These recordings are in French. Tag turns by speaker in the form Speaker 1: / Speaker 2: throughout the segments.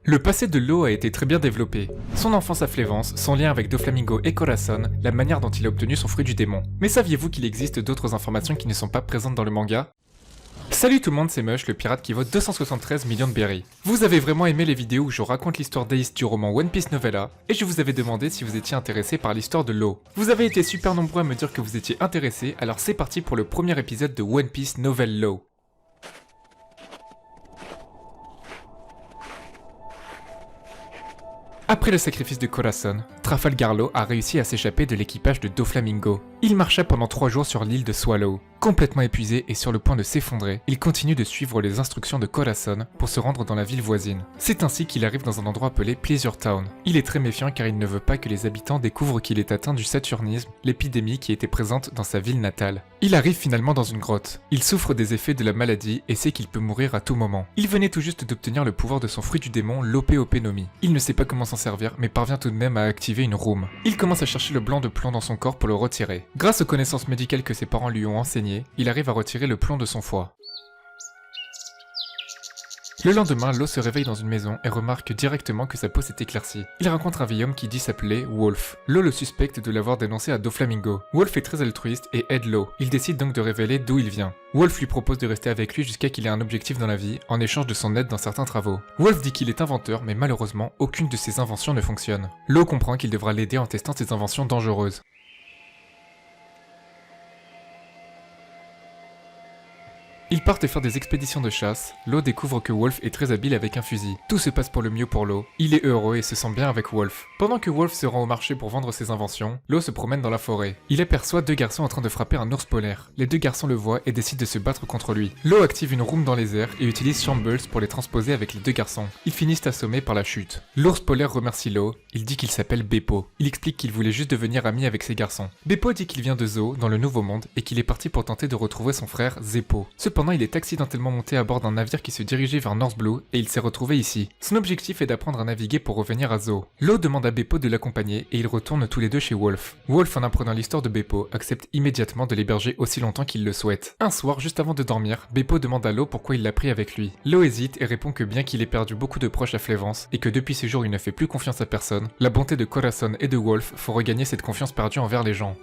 Speaker 1: Le passé de Law a été très bien développé. Son enfance à Flévence, son lien avec Doflamingo et Corazon, la manière dont il a obtenu son fruit du démon. Mais saviez-vous qu'il existe d'autres informations qui ne sont pas présentes dans le manga? Salut tout le monde, c'est Mush, le pirate qui vaut 273 millions de berries. Vous avez vraiment aimé les vidéos où je raconte l'histoire d'Ace du roman One Piece Novella, et je vous avais demandé si vous étiez intéressé par l'histoire de Law. Vous avez été super nombreux à me dire que vous étiez intéressés, alors c'est parti pour le premier épisode de One Piece Novel Law. Après le sacrifice de Corazon, Trafalgar Law a réussi à s'échapper de l'équipage de Doflamingo. Il marcha pendant 3 jours sur l'île de Swallow. Complètement épuisé et sur le point de s'effondrer, il continue de suivre les instructions de Corazon pour se rendre dans la ville voisine. C'est ainsi qu'il arrive dans un endroit appelé Pleasure Town. Il est très méfiant car il ne veut pas que les habitants découvrent qu'il est atteint du saturnisme, l'épidémie qui était présente dans sa ville natale. Il arrive finalement dans une grotte. Il souffre des effets de la maladie et sait qu'il peut mourir à tout moment. Il venait tout juste d'obtenir le pouvoir de son fruit du démon, l'Opéopénomie. Il ne sait pas comment s'en servir mais parvient tout de même à activer une room. Il commence à chercher le blanc de plomb dans son corps pour le retirer. Grâce aux connaissances médicales que ses parents lui ont enseignées, il arrive à retirer le plomb de son foie. Le lendemain, Law se réveille dans une maison et remarque directement que sa peau s'est éclaircie. Il rencontre un vieil homme qui dit s'appeler Wolf. Law le suspecte de l'avoir dénoncé à Doflamingo. Wolf est très altruiste et aide Law. Il décide donc de révéler d'où il vient. Wolf lui propose de rester avec lui jusqu'à qu'il ait un objectif dans la vie, en échange de son aide dans certains travaux. Wolf dit qu'il est inventeur, mais malheureusement, aucune de ses inventions ne fonctionne. Law comprend qu'il devra l'aider en testant ses inventions dangereuses. Ils partent faire des expéditions de chasse. Law découvre que Wolf est très habile avec un fusil. Tout se passe pour le mieux pour Law. Il est heureux et se sent bien avec Wolf. Pendant que Wolf se rend au marché pour vendre ses inventions, Law se promène dans la forêt. Il aperçoit 2 garçons en train de frapper un ours polaire. Les 2 garçons le voient et décident de se battre contre lui. Law active une room dans les airs et utilise Shambles pour les transposer avec les 2 garçons. Ils finissent assommés par la chute. L'ours polaire remercie Law. Il dit qu'il s'appelle Beppo. Il explique qu'il voulait juste devenir ami avec ses garçons. Beppo dit qu'il vient de Zou, dans le Nouveau Monde, et qu'il est parti pour tenter de retrouver son frère Zeppo. Cependant, il est accidentellement monté à bord d'un navire qui se dirigeait vers North Blue et il s'est retrouvé ici. Son objectif est d'apprendre à naviguer pour revenir à Zou. Law demande à Beppo de l'accompagner et ils retournent tous les deux chez Wolf. Wolf, en apprenant l'histoire de Beppo, accepte immédiatement de l'héberger aussi longtemps qu'il le souhaite. Un soir, juste avant de dormir, Beppo demande à Law pourquoi il l'a pris avec lui. Law hésite et répond que bien qu'il ait perdu beaucoup de proches à Flévence et que depuis ces jours il ne fait plus confiance à personne, la bonté de Corazon et de Wolf faut regagner cette confiance perdue envers les gens.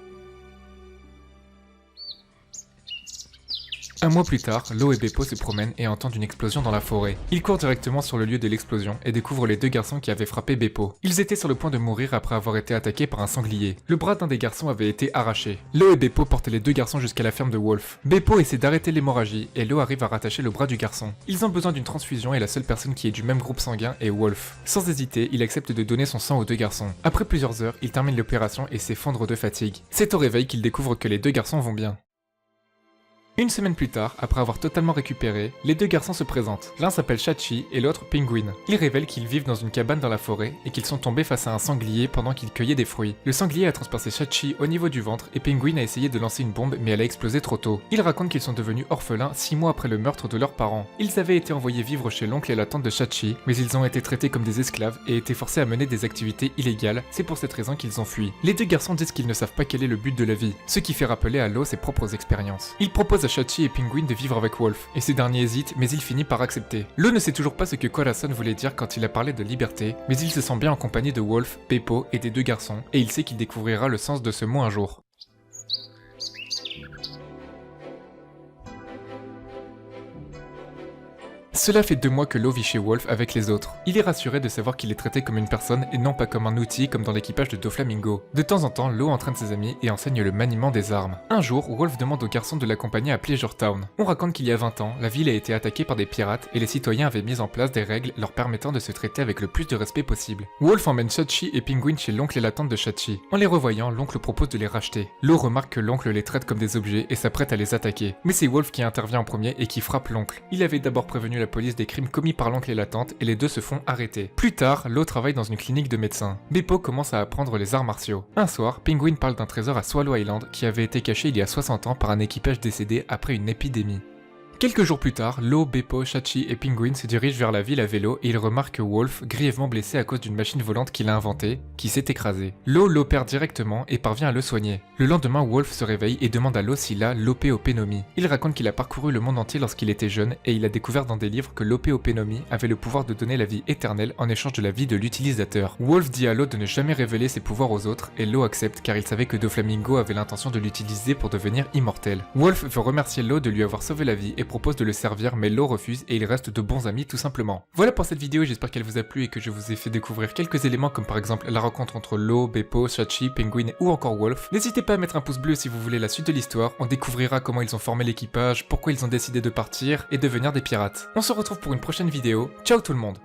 Speaker 1: Un mois plus tard, Law et Beppo se promènent et entendent une explosion dans la forêt. Ils courent directement sur le lieu de l'explosion et découvrent les 2 garçons qui avaient frappé Beppo. Ils étaient sur le point de mourir après avoir été attaqués par un sanglier. Le bras d'un des garçons avait été arraché. Law et Beppo portent les 2 garçons jusqu'à la ferme de Wolf. Beppo essaie d'arrêter l'hémorragie et Law arrive à rattacher le bras du garçon. Ils ont besoin d'une transfusion et la seule personne qui est du même groupe sanguin est Wolf. Sans hésiter, il accepte de donner son sang aux 2 garçons. Après plusieurs heures, il termine l'opération et s'effondre de fatigue. C'est au réveil qu'il découvre que les 2 garçons vont bien. Une semaine plus tard, après avoir totalement récupéré, les 2 garçons se présentent. L'un s'appelle Shachi et l'autre Penguin. Ils révèlent qu'ils vivent dans une cabane dans la forêt et qu'ils sont tombés face à un sanglier pendant qu'ils cueillaient des fruits. Le sanglier a transpercé Shachi au niveau du ventre et Penguin a essayé de lancer une bombe mais elle a explosé trop tôt. Ils racontent qu'ils sont devenus orphelins 6 mois après le meurtre de leurs parents. Ils avaient été envoyés vivre chez l'oncle et la tante de Shachi, mais ils ont été traités comme des esclaves et été forcés à mener des activités illégales. C'est pour cette raison qu'ils ont fui. Les 2 garçons disent qu'ils ne savent pas quel est le but de la vie, ce qui fait rappeler à Law ses propres expériences. Ils proposent à Shachi et Penguin de vivre avec Wolf, et ces derniers hésitent, mais il finit par accepter. Law ne sait toujours pas ce que Corazon voulait dire quand il a parlé de liberté, mais il se sent bien en compagnie de Wolf, Beppo et des 2 garçons, et il sait qu'il découvrira le sens de ce mot un jour. Cela fait 2 mois que Law vit chez Wolf avec les autres. Il est rassuré de savoir qu'il est traité comme une personne et non pas comme un outil comme dans l'équipage de Doflamingo. De temps en temps, Law entraîne ses amis et enseigne le maniement des armes. Un jour, Wolf demande aux garçons de l'accompagner à Pleasure Town. On raconte qu'il y a 20 ans, la ville a été attaquée par des pirates et les citoyens avaient mis en place des règles leur permettant de se traiter avec le plus de respect possible. Wolf emmène Shachi et Penguin chez l'oncle et la tante de Shachi. En les revoyant, l'oncle propose de les racheter. Law remarque que l'oncle les traite comme des objets et s'apprête à les attaquer. Mais c'est Wolf qui intervient en premier et qui frappe l'oncle. Il avait d'abord prévenu la police des crimes commis par l'oncle et la tante et les 2 se font arrêter. Plus tard, Law travaille dans une clinique de médecins. Beppo commence à apprendre les arts martiaux. Un soir, Penguin parle d'un trésor à Swallow Island qui avait été caché il y a 60 ans par un équipage décédé après une épidémie. Quelques jours plus tard, Law, Beppo, Shachi et Penguin se dirigent vers la ville à vélo et ils remarquent que Wolf, grièvement blessé à cause d'une machine volante qu'il a inventée, qui s'est écrasée. Law l'opère directement et parvient à le soigner. Le lendemain, Wolf se réveille et demande à Law s'il a l'Opéopénomie. Il raconte qu'il a parcouru le monde entier lorsqu'il était jeune et il a découvert dans des livres que l'Opéopénomie avait le pouvoir de donner la vie éternelle en échange de la vie de l'utilisateur. Wolf dit à Law de ne jamais révéler ses pouvoirs aux autres et Law accepte car il savait que Doflamingo avait l'intention de l'utiliser pour devenir immortel. Wolf veut remercier Law de lui avoir sauvé la vie et propose de le servir mais Law refuse et ils restent de bons amis tout simplement. Voilà pour cette vidéo, j'espère qu'elle vous a plu et que je vous ai fait découvrir quelques éléments comme par exemple la rencontre entre Law, Beppo, Shachi, Penguin ou encore Wolf. N'hésitez pas à mettre un pouce bleu si vous voulez la suite de l'histoire, on découvrira comment ils ont formé l'équipage, pourquoi ils ont décidé de partir et devenir des pirates. On se retrouve pour une prochaine vidéo, ciao tout le monde!